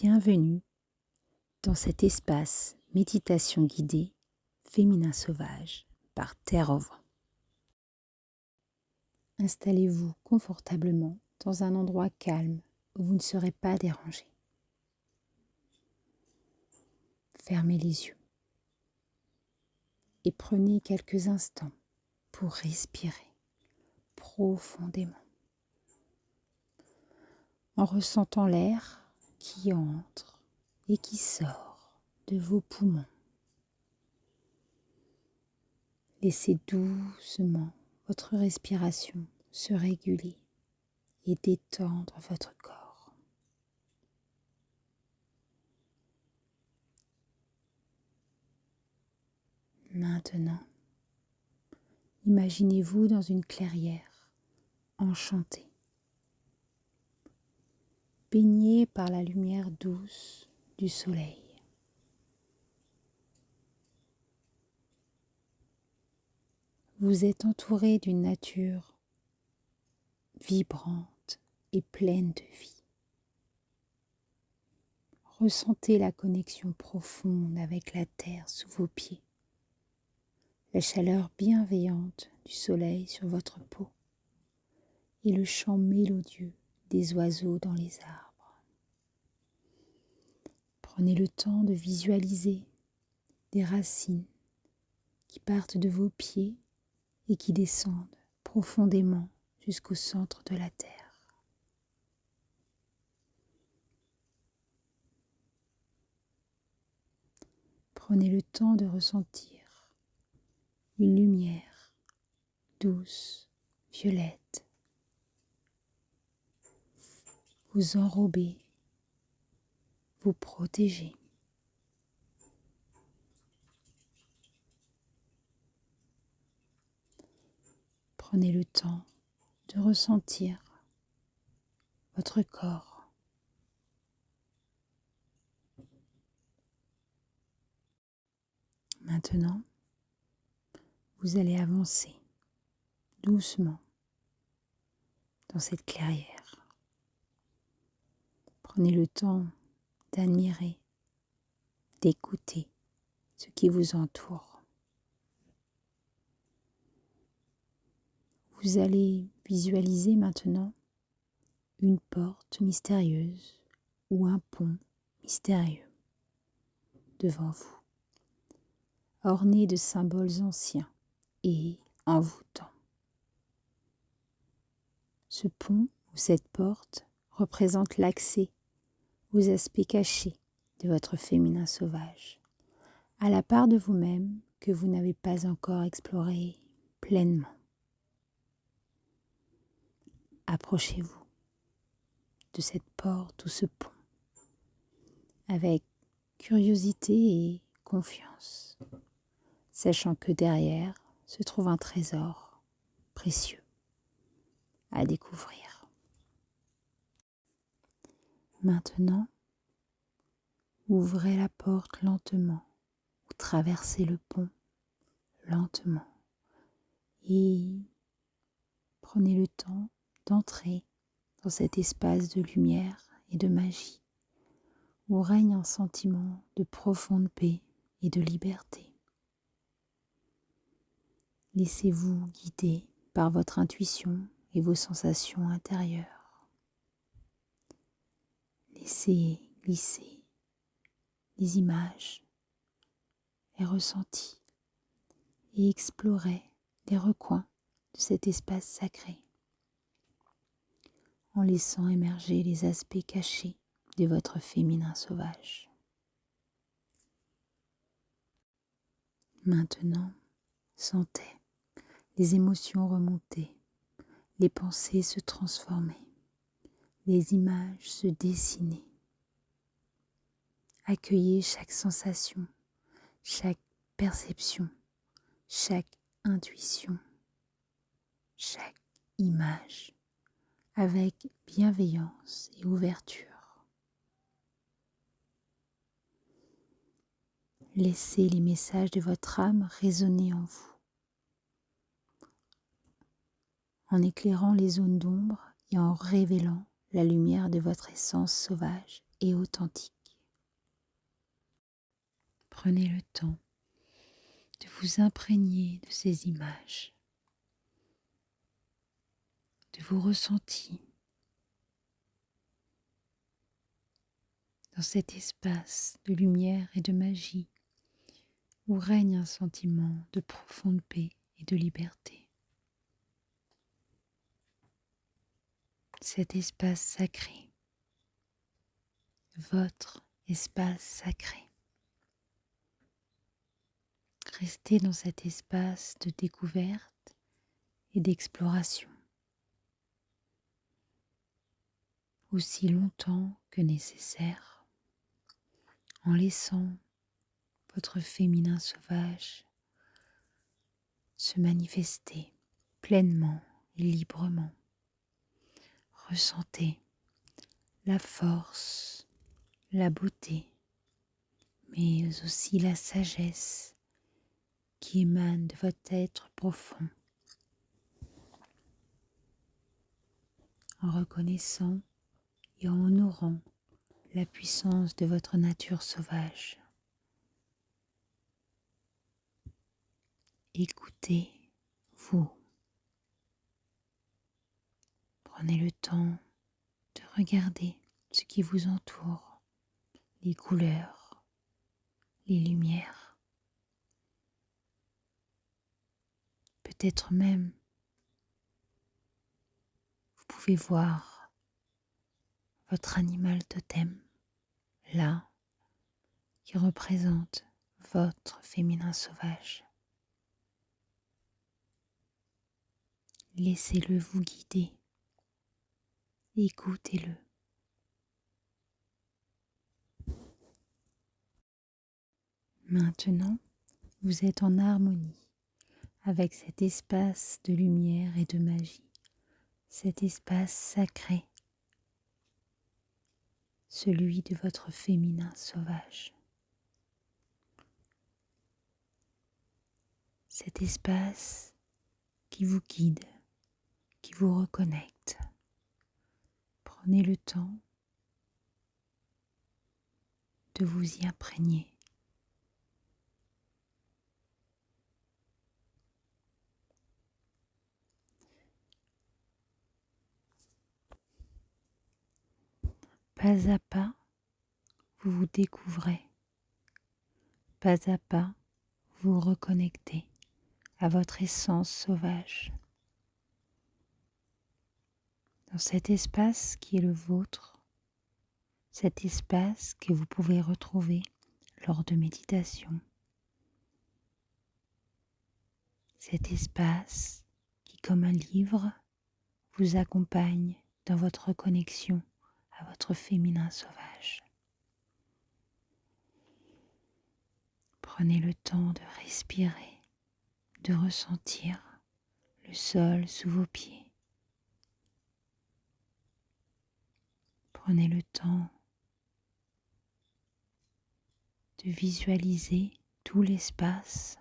Bienvenue dans cet espace méditation guidée féminin sauvage par Terre au Vent. Installez-vous confortablement dans un endroit calme où vous ne serez pas dérangé. Fermez les yeux et prenez quelques instants pour respirer profondément en ressentant l'air qui entre et qui sort de vos poumons. Laissez doucement votre respiration se réguler et détendre votre corps. Maintenant, imaginez-vous dans une clairière enchantée, baignée par la lumière douce du soleil. Vous êtes entouré d'une nature vibrante et pleine de vie. Ressentez la connexion profonde avec la terre sous vos pieds, la chaleur bienveillante du soleil sur votre peau et le chant mélodieux des oiseaux dans les arbres. Prenez le temps de visualiser des racines qui partent de vos pieds et qui descendent profondément jusqu'au centre de la terre. Prenez le temps de ressentir une lumière douce, violette, vous enrober, vous protéger. Prenez le temps de ressentir votre corps. Maintenant, vous allez avancer doucement dans cette clairière. Prenez le temps d'admirer, d'écouter ce qui vous entoure. Vous allez visualiser maintenant une porte mystérieuse ou un pont mystérieux devant vous, orné de symboles anciens et envoûtants. Ce pont ou cette porte représente l'accès aux aspects cachés de votre féminin sauvage, à la part de vous-même que vous n'avez pas encore explorée pleinement. Approchez-vous de cette porte ou ce pont avec curiosité et confiance, sachant que derrière se trouve un trésor précieux à découvrir. Maintenant, ouvrez la porte lentement ou traversez le pont lentement et prenez le temps d'entrer dans cet espace de lumière et de magie où règne un sentiment de profonde paix et de liberté. Laissez-vous guider par votre intuition et vos sensations intérieures. Laissez glisser les images, les ressentis et explorez les recoins de cet espace sacré en laissant émerger les aspects cachés de votre féminin sauvage. Maintenant, sentez les émotions remonter, les pensées se transformer, les images se dessiner. Accueillez chaque sensation, chaque perception, chaque intuition, chaque image avec bienveillance et ouverture. Laissez les messages de votre âme résonner en vous, en éclairant les zones d'ombre et en révélant la lumière de votre essence sauvage et authentique. Prenez le temps de vous imprégner de ces images, de vos ressentis dans cet espace de lumière et de magie où règne un sentiment de profonde paix et de liberté. Cet espace sacré, votre espace sacré. Restez dans cet espace de découverte et d'exploration aussi longtemps que nécessaire, en laissant votre féminin sauvage se manifester pleinement et librement. Ressentez la force, la beauté, mais aussi la sagesse qui émane de votre être profond, en reconnaissant et en honorant la puissance de votre nature sauvage. Écoutez-vous. Prenez le temps de regarder ce qui vous entoure, les couleurs, les lumières. Peut-être même, vous pouvez voir votre animal totem, là, qui représente votre féminin sauvage. Laissez-le vous guider. Écoutez-le. Maintenant, vous êtes en harmonie avec cet espace de lumière et de magie, cet espace sacré, celui de votre féminin sauvage. Cet espace qui vous guide, qui vous reconnecte. Prenez le temps de vous y imprégner. Pas à pas, vous vous découvrez. Pas à pas, vous reconnectez à votre essence sauvage. Dans cet espace qui est le vôtre, cet espace que vous pouvez retrouver lors de méditation. Cet espace qui, comme un livre, vous accompagne dans votre connexion à votre féminin sauvage. Prenez le temps de respirer, de ressentir le sol sous vos pieds. Prenez le temps de visualiser tout l'espace.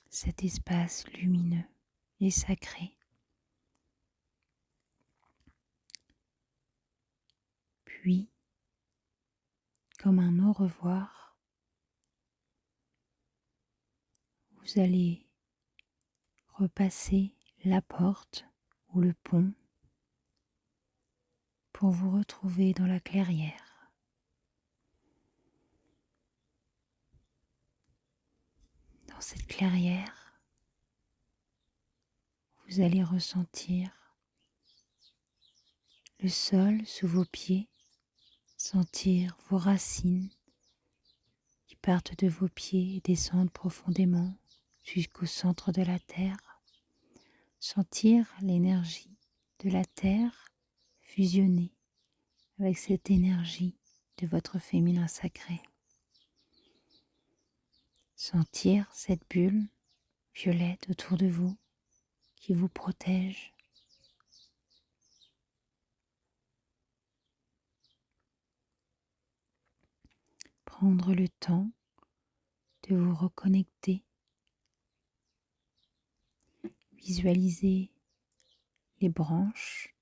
Cet espace lumineux et sacré. Puis, comme un au revoir, vous allez repasser la porte ou le pont pour vous retrouver dans la clairière. Dans cette clairière, vous allez ressentir le sol sous vos pieds, sentir vos racines qui partent de vos pieds et descendent profondément jusqu'au centre de la terre. Sentir l'énergie de la terre fusionner avec cette énergie de votre féminin sacré. Sentir cette bulle violette autour de vous qui vous protège. Prendre le temps de vous reconnecter. Visualiser les branches.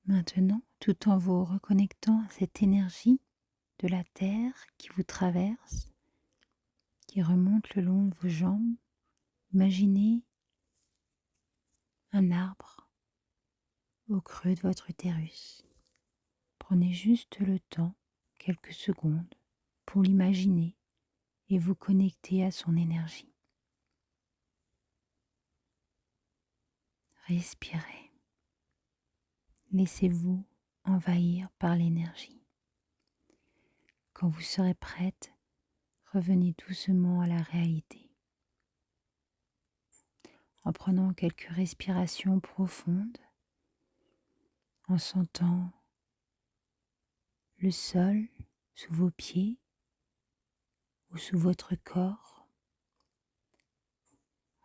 Maintenant, tout en vous reconnectant à cette énergie de la terre qui vous traverse, qui remonte le long de vos jambes, imaginez un arbre au creux de votre utérus. Prenez juste le temps, quelques secondes, pour l'imaginer et vous connecter à son énergie. Respirez. Laissez-vous envahir par l'énergie. Quand vous serez prête, revenez doucement à la réalité. En prenant quelques respirations profondes, en sentant le sol sous vos pieds ou sous votre corps,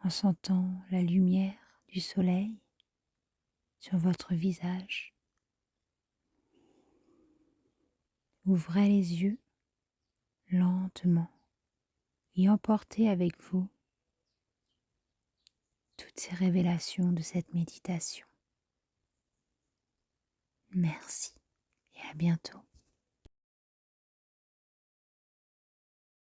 en sentant la lumière du soleil sur votre visage. Ouvrez les yeux lentement et emportez avec vous toutes ces révélations de cette méditation. Merci et à bientôt.